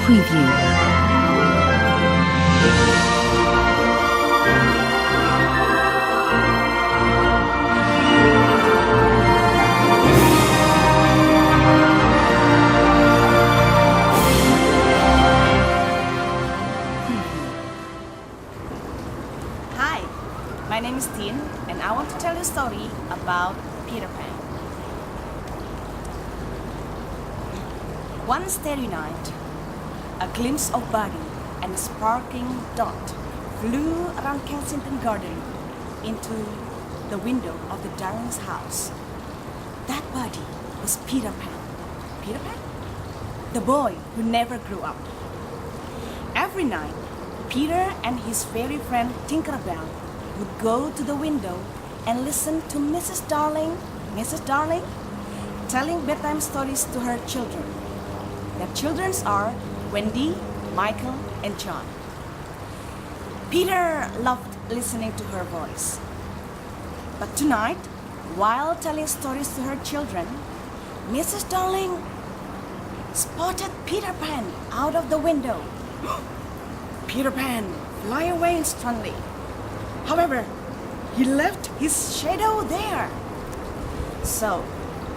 Preview. Hi, my name is Tin, and I want to tell you a story about Peter Pan. One starry night, a glimpse of body and a sparkling dot flew around Kensington Garden into the window of the Darling's house. That body was Peter Pan. Peter Pan? The boy who never grew up. Every night, Peter and his fairy friend Tinkerbell would go to the window and listen to Mrs. Darling, telling bedtime stories to her children. Their children are Wendy, Michael, and John. Peter loved listening to her voice. But tonight, while telling stories to her children, Mrs. Darling spotted Peter Pan out of the window. Peter Pan fly away instantly. However, he left his shadow there. So,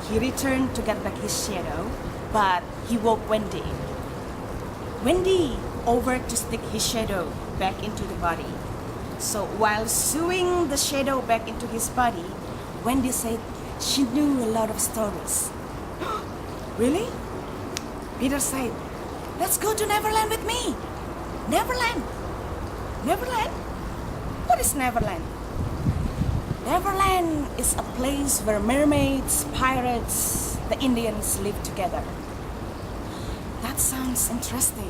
he returned to get back his shadow, but he woke Wendy. Wendy offered to stick his shadow back into the body. So, while sewing the shadow back into his body, Wendy said she knew a lot of stories. Really? Peter said, "Let's go to Neverland with me." Neverland? Neverland? What is Neverland? Neverland is a place where mermaids, pirates, the Indians live together. That sounds interesting.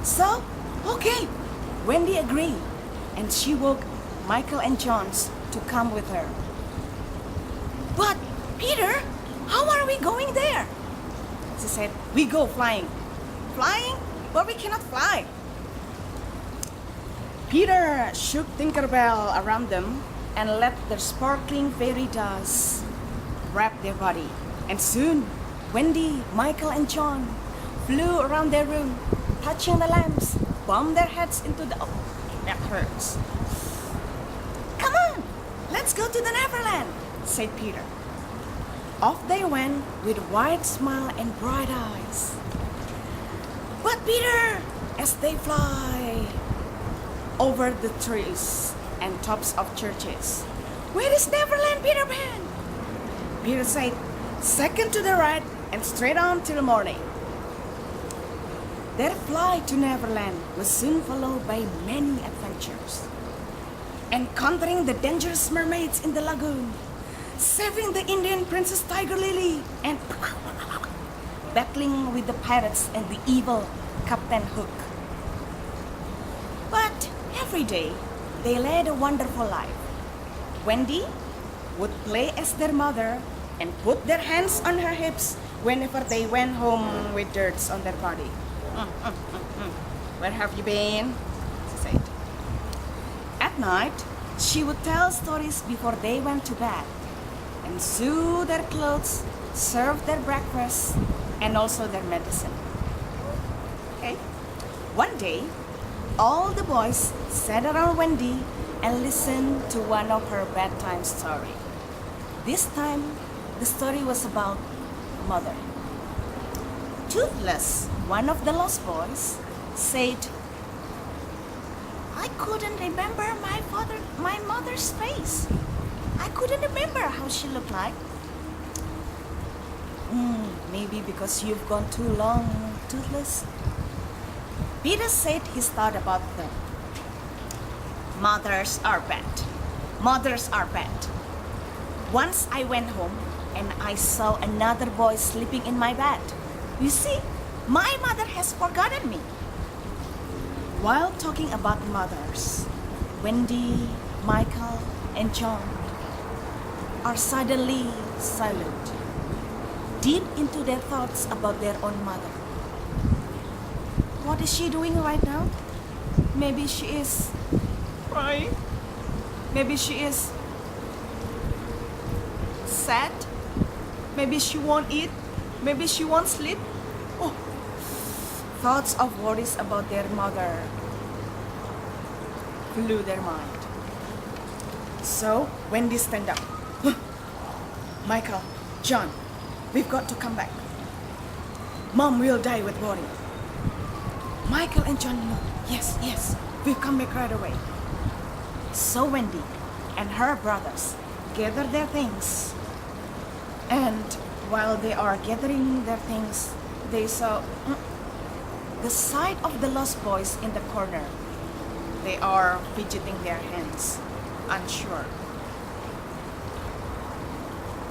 So, okay, Wendy agreed, and she woke Michael and John to come with her. But, Peter, how are we going there? She said, "We go flying." Flying? But we cannot fly. Peter shook Tinkerbell around them and let their sparkling fairy dust wrap their body. And soon, Wendy, Michael, and John flew around their room, touching the lamps, bumped their heads into the... Oh, that hurts. "Come on, let's go to the Neverland," said Peter. Off they went with a wide smile and bright eyes. But Peter, as they fly over the trees and tops of churches, "Where is Neverland, Peter Pan?" Peter said, "Second to the right and straight on till morning." Their flight to Neverland was soon followed by many adventures. Encountering the dangerous mermaids in the lagoon, saving the Indian Princess Tiger Lily, and battling with the pirates and the evil Captain Hook. But every day, they led a wonderful life. Wendy would play as their mother and put their hands on her hips whenever they went home with dirt on their body. "Where have you been?" she said. At night, she would tell stories before they went to bed, and sew their clothes, serve their breakfast, and also their medicine. Okay. One day, all the boys sat around Wendy and listened to one of her bedtime story. This time, the story was about mother. Toothless, one of the lost boys, said, "I couldn't remember my mother's face. I couldn't remember how she looked like." Maybe because you've gone too long toothless. Peter said his thought about them. Mothers are bad. Mothers are bad. Once I went home and I saw another boy sleeping in my bed. You see, my mother has forgotten me. While talking about mothers, Wendy, Michael, and John are suddenly silent, deep into their thoughts about their own mother. What is she doing right now? Maybe she is crying. Maybe she is sad. Maybe she won't eat. Maybe she won't sleep. Oh, thoughts of worries about their mother flew their mind. So Wendy stand up. Michael, John, we've got to come back. Mom will die with worry. Michael and John know. Yes, we'll come back right away. So Wendy and her brothers gather their things. And while they are gathering their things, they saw the sight of the lost boys in the corner. They are fidgeting their hands, unsure.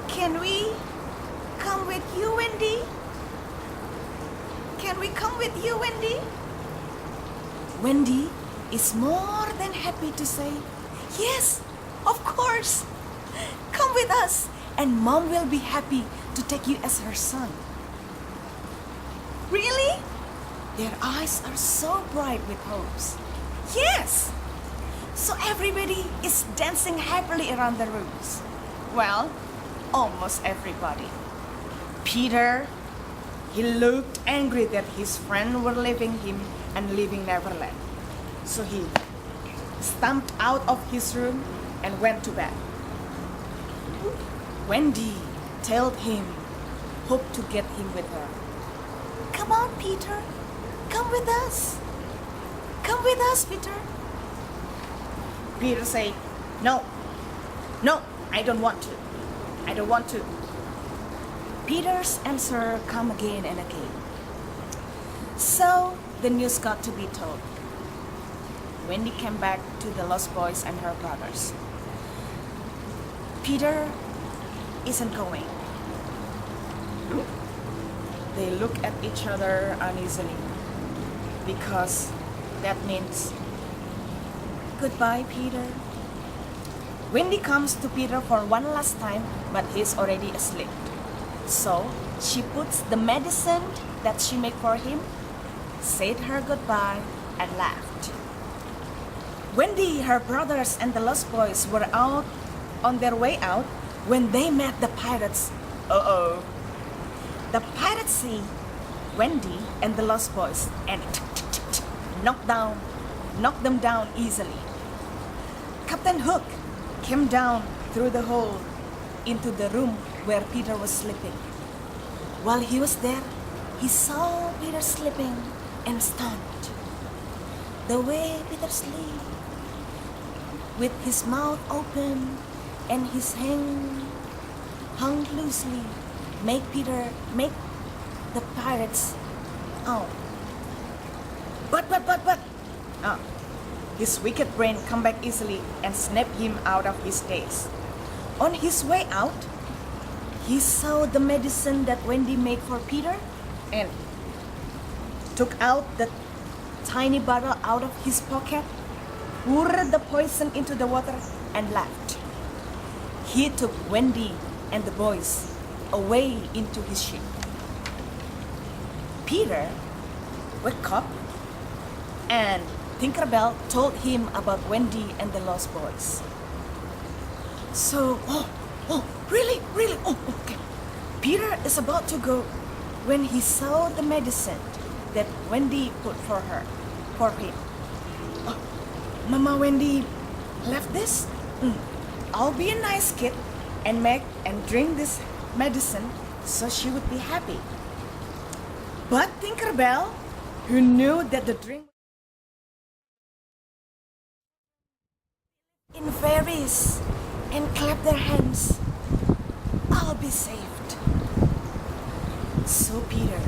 Can we come with you, Wendy? Can we come with you, Wendy? Wendy is more than happy to say, yes, of course. Come with us, and Mom will be happy to take you as her son. Really? Their eyes are so bright with hopes. Yes! So everybody is dancing happily around the rooms. Well, almost everybody. Peter, he looked angry that his friends were leaving him and leaving Neverland. So he stumped out of his room and went to bed. Wendy told him, hope to get him with her. Come on, Peter. Come with us. Come with us, Peter. Peter said, no, I don't want to. I don't want to. Peter's answer come again and again. So the news got to be told. Wendy came back to the lost boys and her brothers. Peter isn't going. They look at each other uneasily because that means goodbye, Peter. Wendy comes to Peter for one last time, but he's already asleep. So she puts the medicine that she made for him, said her goodbye, and left. Wendy, her brothers, and the lost boys were out on their way out when they met the pirates. Uh-oh. The pirates see Wendy and the lost boys and knock them down easily. Captain Hook came down through the hole into the room where Peter was sleeping. While he was there, he saw Peter sleeping and stunned. The way Peter slept, with his mouth open and his hand hung loosely, make the pirates out. But his wicked brain come back easily and snap him out of his daze. On his way out, he saw the medicine that Wendy made for Peter and took out the tiny bottle out of his pocket, poured the poison into the water, and left. He took Wendy and the boys away into his ship. Peter woke up and Tinkerbell told him about Wendy and the lost boys. So, really? Oh, okay. Peter is about to go when he saw the medicine that Wendy put for him. Oh, Mama Wendy left this? I'll be a nice kid and make and drink this medicine so she would be happy. But Tinkerbell, who knew that the drink in fairies and clapped their hands, I'll be saved. So Peter,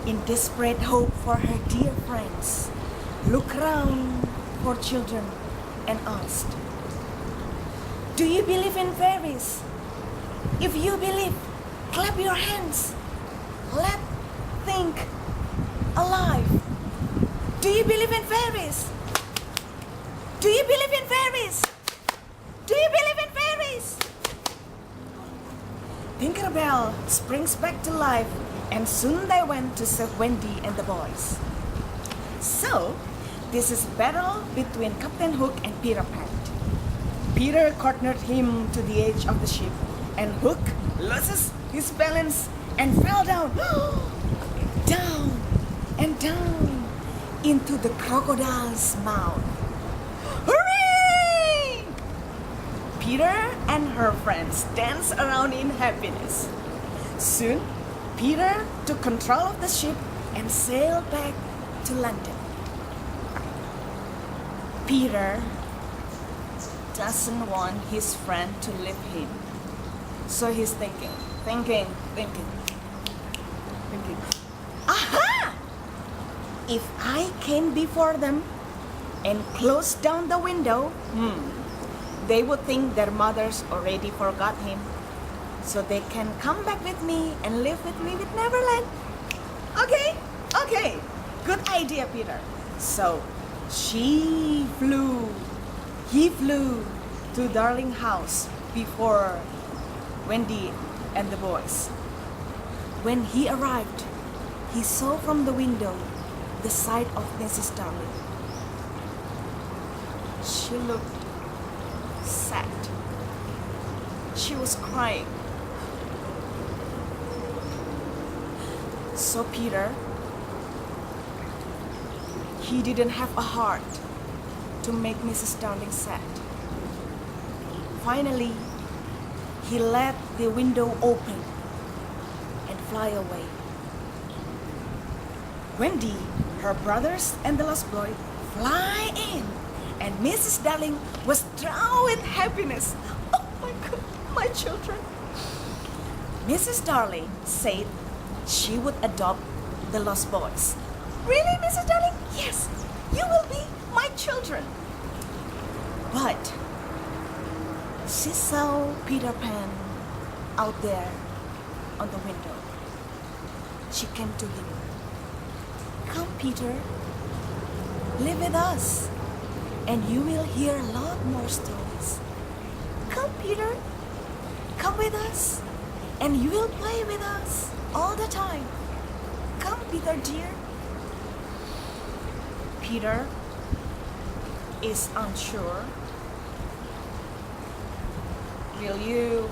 in desperate hope for her dear friends, looked around for children and asked, do you believe in fairies? If you believe, clap your hands. Let's think alive. Do you believe in fairies? Do you believe in fairies? Do you believe in fairies? Tinkerbell springs back to life, and soon they went to save Wendy and the boys. So, this is a battle between Captain Hook and Peter Pan. Peter cornered him to the edge of the ship, and Hook loses his balance and fell down, down, and down into the crocodile's mouth. Hooray! Peter and her friends danced around in happiness. Soon, Peter took control of the ship and sailed back to London. Peter doesn't want his friend to leave him. So he's thinking. Aha! If I came before them and closed down the window, they would think their mothers already forgot him. So they can come back with me and live with me with Neverland. Okay. Good idea, Peter. So he flew to Darling's house before Wendy and the boys. When he arrived, he saw from the window the sight of Mrs. Darling. She looked sad. She was crying. So Peter, he didn't have a heart to make Mrs. Darling sad. Finally, he let the window open and fly away. Wendy, her brothers, and the lost boy fly in, and Mrs. Darling was drowned with happiness. Oh my God, my children. Mrs. Darling said she would adopt the lost boys. Really, Mrs. Darling? Yes, you will be my children. But she saw Peter Pan out there on the window. She came to him. Come, Peter, live with us, and you will hear a lot more stories. Come, Peter, come with us, and you will play with us all the time. Come, Peter dear. Peter is unsure. Will you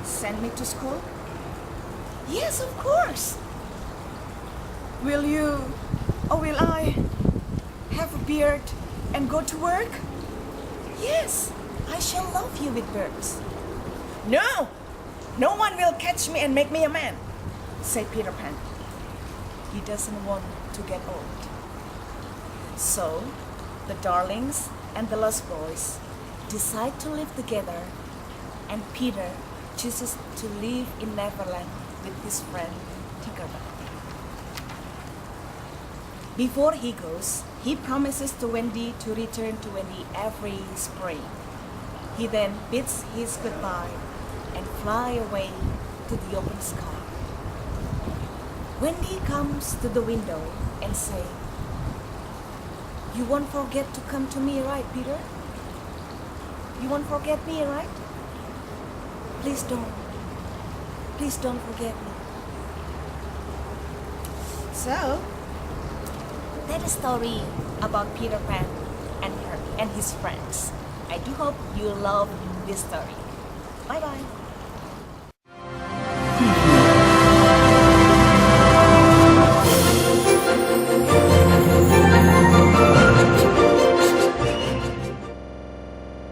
send me to school? Yes, of course. Will I have a beard and go to work? Yes, I shall love you with birds. No one will catch me and make me a man, said Peter Pan. He doesn't want to get old. So, the Darlings and the lost boys decide to live together, and Peter chooses to live in Neverland with his friend Tinkerbell. Before he goes, he promises to Wendy to return to Wendy every spring. He then bids his goodbye and fly away to the open sky. Wendy comes to the window and say, "You won't forget to come to me, right, Peter? You won't forget me, right? Please don't. Please don't forget me." So, that is a story about Peter Pan and his friends. I do hope you love this story. Bye-bye.